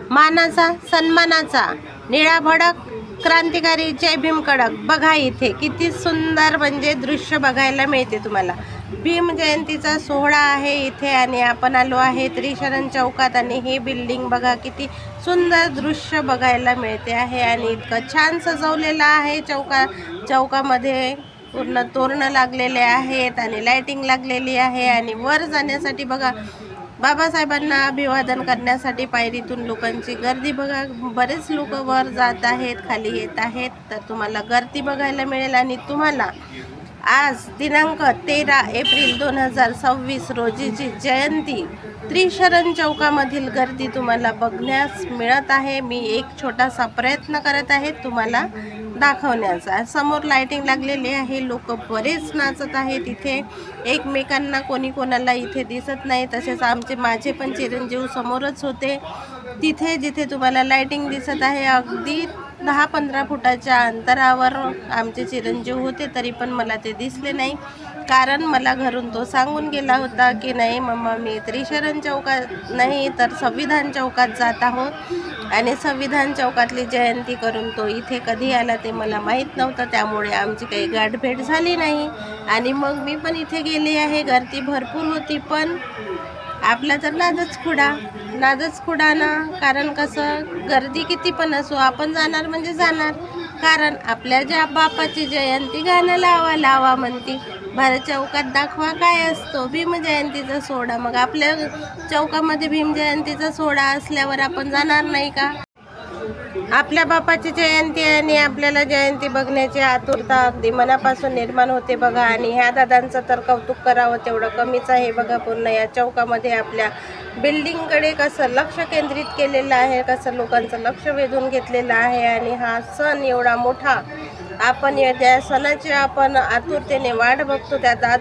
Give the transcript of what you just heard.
मानाचा सन्मानाचा निळा भडक क्रांतिकारी जय भीम कडक. बघा इथे किती सुंदर म्हणजे दृश्य बघायला मिळते तुम्हाला. भीम जयंतीचा सोहळा आहे इथे आणि आपण आलो आहे त्रिशरण चौकात आणि हे बिल्डिंग बघा किती सुंदर दृश्य बघायला मिळते आहे आणि इतकं छान सजवलेलं आहे. चौकामध्ये पूर्ण तोरणं लागलेले आहेत आणि लाइटिंग लागलेली आहे आणि वर जाण्यासाठी बघा बाबासाहेबांना अभिवादन करण्यासाठी पायरीतून लोकांची गर्दी बघा. बरेच लोक वर जात आहेत, खाली येत आहेत, तर तुम्हाला गर्दी बघायला मिळेल. आणि तुम्हाला आज दिनांक 13 एप्रिल 2026 रोजीची जयंती त्रिशरण चौकामधील गर्दी तुम्हाला बघण्यास मिळत आहे. मी एक छोटासा प्रयत्न करत आहे तुम्हाला दाखवण्याचा. समोर लाइटिंग लागलेली आहे, लोक बरेच नाचत आहेत इथे. एकमेकांना कोणी कोणाला इथे दिसत नाही. तसेच माझे पण चिरंजीव समोरच होते तिथे, जिथे तुम्हाला लाइटिंग दिसत आहे अगदी 10-15 फुटाच्या अंतरावर आमचे चिरंजीव होते, तरी पण मला ते दिसले नाही. कारण मला घरून तो सांगून गेला होता की नाही मम्मा, मी त्रिशरण चौकात नाही तर संविधान चौकात जात आहोत आणि संविधान चौकातली जयंती करून तो इथे कधी आला ते मला माहीत नव्हतं. त्यामुळे आमची काही गाठभेट झाली नाही आणि मग मी पण इथे गेले आहे. गर्दी भरपूर होती, पण आपला तर नादच खुडा ना. कारण कसं गर्दी किती पण असो आपण जाणार म्हणजे जाणार. कारण आपल्या ज्या बापाची जयंती गाणं लावा म्हणती. भारत चौकात दाखवा काय असतो भीम जयंतीचा सोहळा. मग आपल्या चौकामध्ये भीम जयंतीचा सोहळा असल्यावर आपण जाणार नाही का? आपल्या बापाची जयंती आणि आपल्याला जयंती बघण्याची आतुरता अगदी मनापासून निर्माण होते बघा. आणि ह्या दादांचं तर कौतुक करावं तेवढं कमीच आहे बघा. पूर्ण या चौकामध्ये आपल्या बिल्डिंगकडे कसं लक्ष केंद्रित केलेलं आहे, कसं लोकांचं लक्ष वेधून घेतलेलं आहे. आणि हा सण एवढा मोठा, आपण त्या सणाची आपण आतुरतेने वाट बघतो. त्या दादा